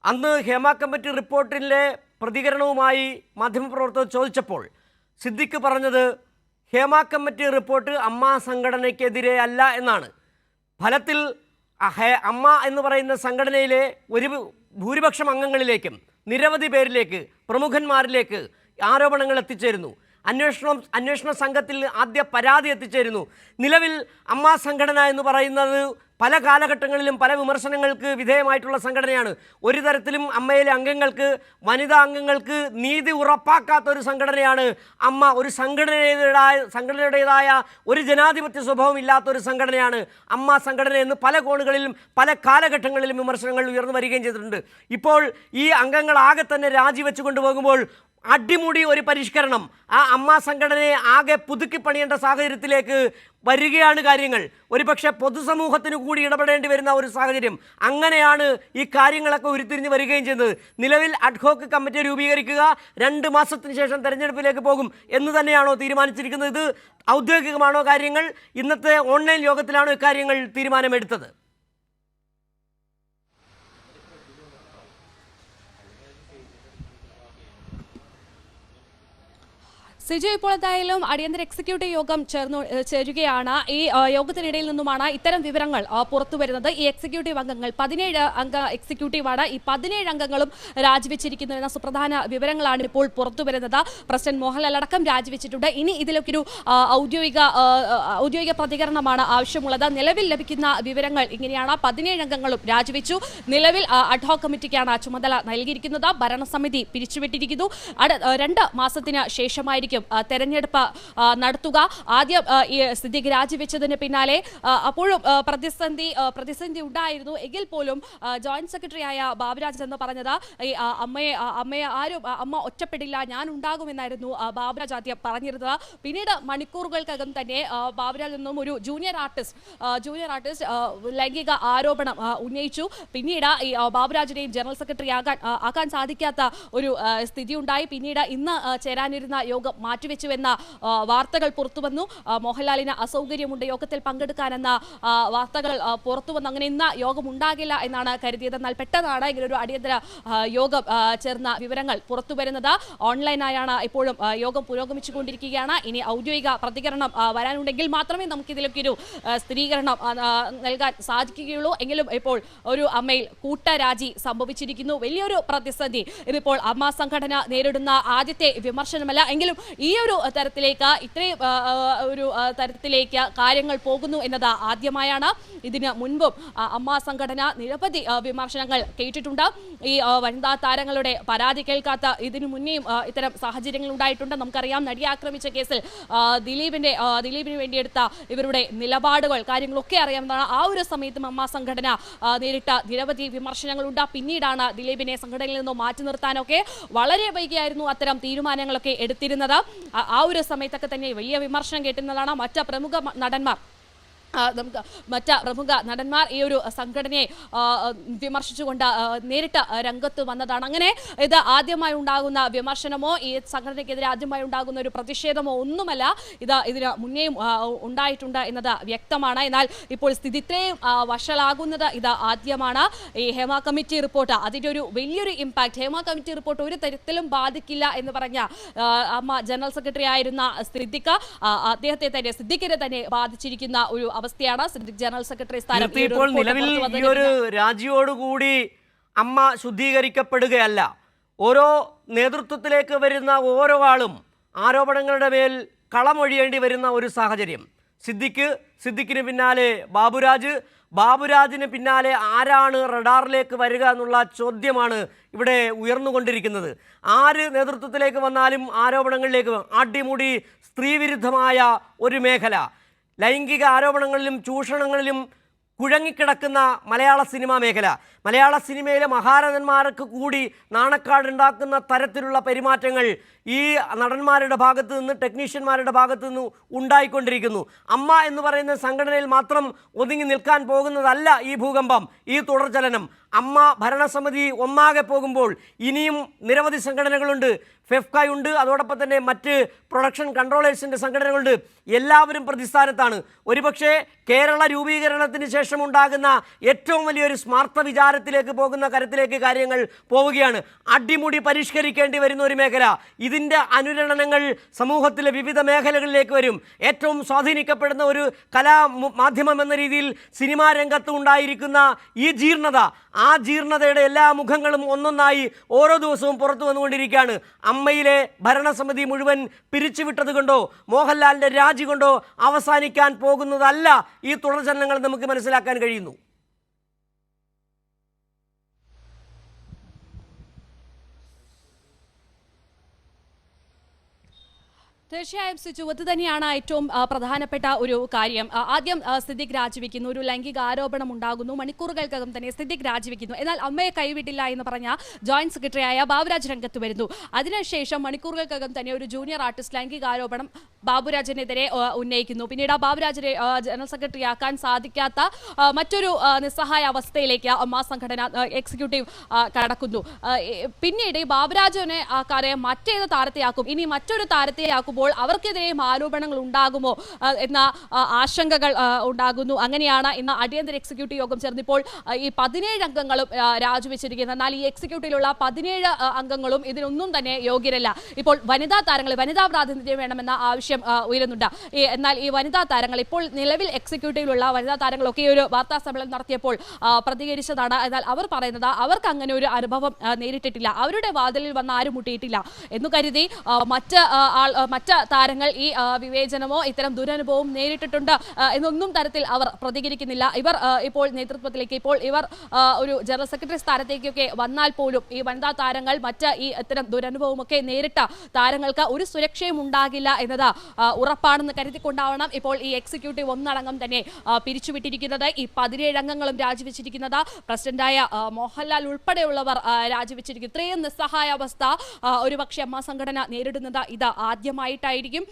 അന്ന് ഹേമ കമ്മിറ്റി റിപ്പോർട്ടിലെ പ്രതികരണവുമായി മാധ്യമപ്രവർത്തകർ ചോദിച്ചപ്പോൾ സിദ്ദിഖ് പറഞ്ഞത് ഹേമ കമ്മിറ്റി റിപ്പോർട്ട് അമ്മ സംഘടനയ്ക്കെതിരെ അല്ല എന്നാണ്. ഫലത്തിൽ അമ്മ എന്ന് പറയുന്ന സംഘടനയിലെ ഒരു ഭൂരിപക്ഷം അംഗങ്ങളിലേക്കും നിരവധി പേരിലേക്ക് പ്രമുഖന്മാരിലേക്ക് ആരോപണങ്ങൾ എത്തിച്ചേരുന്നു. അന്വേഷണ സംഘത്തിൽ ആദ്യ പരാതി എത്തിച്ചേരുന്നു. നിലവിൽ അമ്മ സംഘടന എന്ന് പറയുന്നത് പല കാലഘട്ടങ്ങളിലും പല വിമർശനങ്ങൾക്ക് വിധേയമായിട്ടുള്ള സംഘടനയാണ്. ഒരു തരത്തിലും അമ്മയിലെ അംഗങ്ങൾക്ക്, വനിതാ അംഗങ്ങൾക്ക് നീതി ഉറപ്പാക്കാത്ത ഒരു സംഘടനയാണ് അമ്മ. ഒരു സംഘടനയുടേതായ ഒരു ജനാധിപത്യ സ്വഭാവം ഇല്ലാത്ത ഒരു സംഘടനയാണ് അമ്മ സംഘടന എന്ന് പല കോണുകളിലും പല കാലഘട്ടങ്ങളിലും വിമർശനങ്ങൾ ഉയർന്നു വരികയും ചെയ്തിട്ടുണ്ട്. ഇപ്പോൾ ഈ അംഗങ്ങൾ ആകെ തന്നെ രാജിവെച്ചു കൊണ്ടുപോകുമ്പോൾ അടിമുടി ഒരു പരിഷ്കരണം, ആ അമ്മ സംഘടനയെ ആകെ പുതുക്കി പണിയേണ്ട സാഹചര്യത്തിലേക്ക് വരികയാണ് കാര്യങ്ങൾ. ഒരുപക്ഷെ പൊതുസമൂഹത്തിന് കൂടി ഇടപെടേണ്ടി വരുന്ന ഒരു സാഹചര്യം. അങ്ങനെയാണ് ഈ കാര്യങ്ങളൊക്കെ ഉരുത്തിരിഞ്ഞ് വരികയും ചെയ്യുന്നത്. നിലവിൽ അഡ്ഹോക്ക് കമ്മിറ്റി രൂപീകരിക്കുക, 2 മാസത്തിന് ശേഷം തെരഞ്ഞെടുപ്പിലേക്ക് പോകും എന്ന് തന്നെയാണോ തീരുമാനിച്ചിരിക്കുന്നത്? ഇത് ഔദ്യോഗികമാണോ കാര്യങ്ങൾ? ഇന്നത്തെ ഓൺലൈൻ യോഗത്തിലാണോ ഇക്കാര്യങ്ങൾ തീരുമാനമെടുത്തത്? സിജു, ഇപ്പോൾ എന്തായാലും അടിയന്തര എക്സിക്യൂട്ടീവ് യോഗം ചേരുകയാണ്. ഈ യോഗത്തിനിടയിൽ നിന്നുമാണ് ഇത്തരം വിവരങ്ങൾ പുറത്തു വരുന്നത്. ഈ എക്സിക്യൂട്ടീവ് അംഗങ്ങൾ 17 അംഗ എക്സിക്യൂട്ടീവാണ്. ഈ 17 അംഗങ്ങളും രാജിവെച്ചിരിക്കുന്നു എന്ന സുപ്രധാന വിവരങ്ങളാണ് ഇപ്പോൾ പുറത്തു വരുന്നത്. പ്രസിഡന്റ് മോഹൻലാൽ അടക്കം രാജിവെച്ചിട്ടുണ്ട്. ഇനി ഇതിലൊരു ഔദ്യോഗിക പ്രതികരണമാണ് ആവശ്യമുള്ളത്. നിലവിൽ ലഭിക്കുന്ന വിവരങ്ങൾ ഇങ്ങനെയാണ്: 17 അംഗങ്ങളും രാജിവെച്ചു. നിലവിൽ അഡ്ഹോക് കമ്മിറ്റിക്കാണ് ചുമതല നൽകിയിരിക്കുന്നത്. ഭരണസമിതി പിരിച്ചുവിട്ടിരിക്കുന്നു. 2 മാസത്തിന് ശേഷമായിരിക്കും തെരഞ്ഞെടുപ്പ് നടത്തുക. ആദ്യം ഈ സിദ്ദിഖ് രാജിവെച്ചതിന് പിന്നാലെ അപ്പോഴും പ്രതിസന്ധി ഉണ്ടായിരുന്നു. എങ്കിൽ പോലും ജോയിന്റ് സെക്രട്ടറി ആയ ബാബുരാജ് എന്ന് പറഞ്ഞത് ഈ അമ്മയെ ആരും അമ്മ ഒറ്റപ്പെടില്ല, ഞാൻ ഉണ്ടാകുമെന്നായിരുന്നു ബാബുരാജ് ആദ്യം പറഞ്ഞിരുന്നത്. പിന്നീട് മണിക്കൂറുകൾക്കകം തന്നെ ബാബുരാജിൽ നിന്നും ഒരു ജൂനിയർ ആർട്ടിസ്റ്റ് ലൈംഗിക ആരോപണം ഉന്നയിച്ചു. പിന്നീട് ഈ ബാബുരാജിനെയും ജനറൽ സെക്രട്ടറി ആക്കാൻ സാധിക്കാത്ത ഒരു സ്ഥിതി ഉണ്ടായി. പിന്നീട് ഇന്ന് ചേരാനിരുന്ന യോഗം മാറ്റിവെച്ചുവെന്ന വാർത്തകൾ പുറത്തുവന്നു. മോഹൻലാലിന് അസൗകര്യമുണ്ട് യോഗത്തിൽ പങ്കെടുക്കാനെന്ന വാർത്തകൾ പുറത്തുവന്നു. അങ്ങനെ ഇന്ന് യോഗം ഉണ്ടാകില്ല എന്നാണ് കരുതിയത്. എന്നാൽ പെട്ടെന്നാണ് ഇങ്ങനൊരു അടിയന്തര യോഗം ചേർന്ന വിവരങ്ങൾ പുറത്തു വരുന്നത്. ഓൺലൈനായാണ് ഇപ്പോഴും യോഗം പുരോഗമിച്ചുകൊണ്ടിരിക്കുകയാണ്. ഇനി ഔദ്യോഗിക പ്രതികരണം വരാനുണ്ടെങ്കിൽ മാത്രമേ നമുക്കിതിലൊരു സ്ഥിരീകരണം നൽകാൻ സാധിക്കുകയുള്ളൂ. എങ്കിലും ഇപ്പോൾ ഒരു അമ്മയിൽ കൂട്ടരാജി സംഭവിച്ചിരിക്കുന്നു. വലിയൊരു പ്രതിസന്ധി. ഇതിപ്പോൾ അമ്മ സംഘടന നേരിടുന്ന ആദ്യത്തെ വിമർശനമല്ല. എങ്കിലും ഈ ഒരു തരത്തിലേക്ക് കാര്യങ്ങൾ പോകുന്നു എന്നത് ആദ്യമായാണ്. ഇതിന് മുൻപും അമ്മ സംഘടന നിരവധി വിമർശനങ്ങൾ കേട്ടിട്ടുണ്ട്. ഈ വനിതാ താരങ്ങളുടെ പരാതി കേൾക്കാത്ത ഇതിനു മുന്നേയും ഇത്തരം സാഹചര്യങ്ങൾ ഉണ്ടായിട്ടുണ്ട്. നമുക്കറിയാം, നടിയെ ആക്രമിച്ച കേസിൽ ദിലീപിന് വേണ്ടിയെടുത്ത ഇവരുടെ നിലപാടുകൾ, കാര്യങ്ങളൊക്കെ അറിയാവുന്നതാണ്. ആ ഒരു സമയത്തും അമ്മ സംഘടന നേരിട്ട നിരവധി വിമർശനങ്ങളുണ്ട്. പിന്നീടാണ് ദിലീപിനെ സംഘടനയിൽ നിന്നും മാറ്റി നിർത്താനൊക്കെ വളരെ വൈകിയായിരുന്നു അത്തരം തീരുമാനങ്ങളൊക്കെ എടുത്തിരുന്നത്. ആ ഒരു സമയത്തൊക്കെ തന്നെ വലിയ വിമർശനം കേട്ടുന്നതാണ്. മറ്റ് പ്രമുഖ നടന്മാർ ഈ ഒരു സംഘടനയെ വിമർശിച്ചുകൊണ്ട് നേരിട്ട് രംഗത്ത് വന്നതാണ്. അങ്ങനെ ഇത് ആദ്യമായി ഉണ്ടാകുന്ന വിമർശനമോ ഈ സംഘടനയ്ക്കെതിരെ ആദ്യമായി ഉണ്ടാകുന്ന ഒരു പ്രതിഷേധമോ ഒന്നുമല്ല. ഇതിന് മുന്നേയും ഉണ്ടായിട്ടുണ്ട് എന്നത് വ്യക്തമാണ്. എന്നാൽ ഇപ്പോൾ സ്ഥിതി ഇത്രയും വഷളാകുന്നത് ഇത് ആദ്യമാണ്. ഈ ഹേമ കമ്മിറ്റി റിപ്പോർട്ട്, അതിൻ്റെ ഒരു വലിയൊരു ഇമ്പാക്ട്, ഹേമ കമ്മിറ്റി റിപ്പോർട്ട് ഒരു തരത്തിലും ബാധിക്കില്ല എന്ന് പറഞ്ഞ അമ്മ ജനറൽ സെക്രട്ടറി ആയിരുന്ന സിദ്ദിഖിനെ തന്നെ ബാധിച്ചിരിക്കുന്ന ഒരു അവസ്ഥയാണ്. ജനറൽ സെക്രട്ടറി സ്ഥാനം ഇപ്പോൾ നിലവിൽ ഈ ഒരു രാജിയോടുകൂടി അമ്മ ശുദ്ധീകരിക്കപ്പെടുകയല്ല. ഓരോ നേതൃത്വത്തിലേക്ക് വരുന്ന ഓരോ ആളും ആരോപണങ്ങളുടെ മേൽ കളമൊഴിയേണ്ടി വരുന്ന ഒരു സാഹചര്യം. സിദ്ദിഖിന് പിന്നാലെ ബാബുരാജിന് പിന്നാലെ ആരാണ് റഡാറിലേക്ക് വരിക എന്നുള്ള ചോദ്യമാണ് ഇവിടെ ഉയർന്നുകൊണ്ടിരിക്കുന്നത്. ആര് നേതൃത്വത്തിലേക്ക് വന്നാലും ആരോപണങ്ങളിലേക്ക് അടിമുടി സ്ത്രീവിരുദ്ധമായ ഒരു മേഖല, ലൈംഗിക ആരോപണങ്ങളിലും ചൂഷണങ്ങളിലും കുഴങ്ങിക്കിടക്കുന്ന മലയാള സിനിമാ മേഖല, മലയാള സിനിമയിലെ മഹാരഥന്മാർക്ക് കൂടി നാണക്കാടുണ്ടാക്കുന്ന തരത്തിലുള്ള പെരുമാറ്റങ്ങൾ ഈ നടന്മാരുടെ ഭാഗത്തു നിന്ന്, ടെക്നീഷ്യന്മാരുടെ ഭാഗത്തു നിന്ന് ഉണ്ടായിക്കൊണ്ടിരിക്കുന്നു. അമ്മ എന്ന് പറയുന്ന സംഘടനയിൽ മാത്രം ഒതുങ്ങി നിൽക്കാൻ പോകുന്നതല്ല ഈ ഭൂകമ്പം, ഈ തുടർചലനം. അമ്മ ഭരണസമിതി ഒന്നാകെ പോകുമ്പോൾ ഇനിയും നിരവധി സംഘടനകളുണ്ട്. ഫെഫ്കയുണ്ട്, അതോടൊപ്പം തന്നെ മറ്റ് പ്രൊഡക്ഷൻ കൺട്രോളേഴ്സിൻ്റെ സംഘടനകളുണ്ട്. എല്ലാവരും പ്രതിസ്ഥാനത്താണ്. ഒരുപക്ഷെ കേരള രൂപീകരണത്തിന് ശേഷം ഉണ്ടാകുന്ന ഏറ്റവും വലിയൊരു സ്മാർത്ഥ വിചാരത്തിലേക്ക് പോകുന്ന കരത്തിലേക്ക് കാര്യങ്ങൾ പോവുകയാണ്. അടിമുടി പരിഷ്കരിക്കേണ്ടി വരുന്ന ഒരു മേഖല. ഇതിൻ്റെ അനുരണനങ്ങൾ സമൂഹത്തിലെ വിവിധ മേഖലകളിലേക്ക് വരും. ഏറ്റവും സ്വാധീനിക്കപ്പെടുന്ന ഒരു മാധ്യമം എന്ന രീതിയിൽ സിനിമാ രംഗത്ത് ഉണ്ടായിരിക്കുന്ന ഈ ജീർണത, ആ ജീർണതയുടെ എല്ലാ മുഖങ്ങളും ഒന്നൊന്നായി ഓരോ ദിവസവും പുറത്തു വന്നുകൊണ്ടിരിക്കുകയാണ്. അമ്മയിലെ ഭരണസമിതി മുഴുവൻ പിരിച്ചുവിട്ടത് കൊണ്ടോ മോഹൻലാലിൻ്റെ രാജി കൊണ്ടോ അവസാനിക്കാൻ പോകുന്നതല്ല ഈ തുടർചലനങ്ങൾ നമുക്ക് മനസ്സിലാക്കാൻ കഴിയുന്നു. തീർച്ചയായും സിജു, അത് തന്നെയാണ് ഏറ്റവും പ്രധാനപ്പെട്ട ഒരു കാര്യം. ആദ്യം സിദ്ദിഖ് രാജിവെക്കുന്നു, ഒരു ലൈംഗിക ആരോപണം ഉണ്ടാകുന്നു, മണിക്കൂറുകൾക്കകം തന്നെ സിദ്ദിഖ് രാജിവെക്കുന്നു. എന്നാൽ അമ്മയെ കൈവിട്ടില്ല എന്ന് പറഞ്ഞ ജോയിന്റ് സെക്രട്ടറിയായ ബാബുരാജ് രംഗത്ത് വരുന്നു. അതിനുശേഷം മണിക്കൂറുകൾക്കകം തന്നെ ഒരു ജൂനിയർ ആർട്ടിസ്റ്റ് ലൈംഗിക ആരോപണം ബാബുരാജിനെതിരെ ഉന്നയിക്കുന്നു. പിന്നീട് ബാബുരാജിനെ ജനറൽ സെക്രട്ടറി ആക്കാൻ സാധിക്കാത്ത മറ്റൊരു നിസ്സഹായ അവസ്ഥയിലേക്ക് അമ്മ സംഘടന എക്സിക്യൂട്ടീവ് കടക്കുന്നു. പിന്നീട് ബാബുരാജിനെ ആക്കാതെ മറ്റേത് താരത്തെയാക്കും, ഇനി മറ്റൊരു താരത്തെയാക്കുമ്പോൾ അവർക്കെതിരെയും ആരോപണങ്ങൾ ഉണ്ടാകുമോ എന്ന ആശങ്കകൾ ഉണ്ടാകുന്നു. അങ്ങനെയാണ് ഇന്ന് അടിയന്തര എക്സിക്യൂട്ടീവ് യോഗം ചേർന്നിപ്പോൾ ഈ 17 അംഗങ്ങളും രാജിവെച്ചിരിക്കുന്നത്. എന്നാൽ ഈ എക്സിക്യൂട്ടീവിലുള്ള 17 അംഗങ്ങളും ഇതിനൊന്നും തന്നെ യോഗ്യരല്ല. ഇപ്പോൾ വനിതാ താരങ്ങൾ, വനിതാ പ്രാതിനിധ്യം വേണമെന്ന ആവശ്യം ഉയരുന്നുണ്ട്. എന്നാൽ ഈ വനിതാ താരങ്ങൾ, ഇപ്പോൾ നിലവിൽ എക്സിക്യൂട്ടീവിലുള്ള വനിതാ താരങ്ങളൊക്കെ ഒരു വാർത്താ സമ്മേളനം നടത്തിയപ്പോൾ പ്രതികരിച്ചതാണ്. എന്നാൽ അവർ പറയുന്നത് അവർക്ക് അങ്ങനെ ഒരു അനുഭവം നേരിട്ടിട്ടില്ല, അവരുടെ വാതിലിൽ വന്ന് ആരും മുട്ടിയിട്ടില്ല എന്ന് കരുതി മറ്റ് താരങ്ങൾ ഈ വിവേചനമോ ഇത്തരം ദുരനുഭവവും നേരിട്ടിട്ടുണ്ട് എന്നൊന്നും തരത്തിൽ അവർ പ്രതികരിക്കുന്നില്ല. ഇവർ ഇപ്പോൾ നേതൃത്വത്തിലേക്ക്, ഇപ്പോൾ ഇവർ ഒരു ജനറൽ സെക്രട്ടറി സ്ഥാനത്തേക്കൊക്കെ വന്നാൽ പോലും ഈ വനിതാ താരങ്ങൾ മറ്റ് ഈ ഇത്തരം ദുരനുഭവമൊക്കെ നേരിട്ട താരങ്ങൾക്ക് ഒരു സുരക്ഷയും ഉണ്ടാകില്ല എന്നത് ഉറപ്പാണെന്ന് കരുതിക്കൊണ്ടാവണം ഇപ്പോൾ ഈ എക്സിക്യൂട്ടീവ് ഒന്നടങ്കം തന്നെ പിരിച്ചുവിട്ടിരിക്കുന്നത്. ഈ 17 അംഗങ്ങളും രാജിവെച്ചിരിക്കുന്നത്. പ്രസിഡന്റായ മോഹൻലാൽ ഉൾപ്പെടെയുള്ളവർ രാജിവെച്ചിരിക്കുന്നു. ഇത്രയും നിസ്സഹായാവസ്ഥ ഒരുപക്ഷെ അമ്മ സംഘടന നേരിടുന്നത് ഇത് ആദ്യമായിട്ടായിരിക്കും.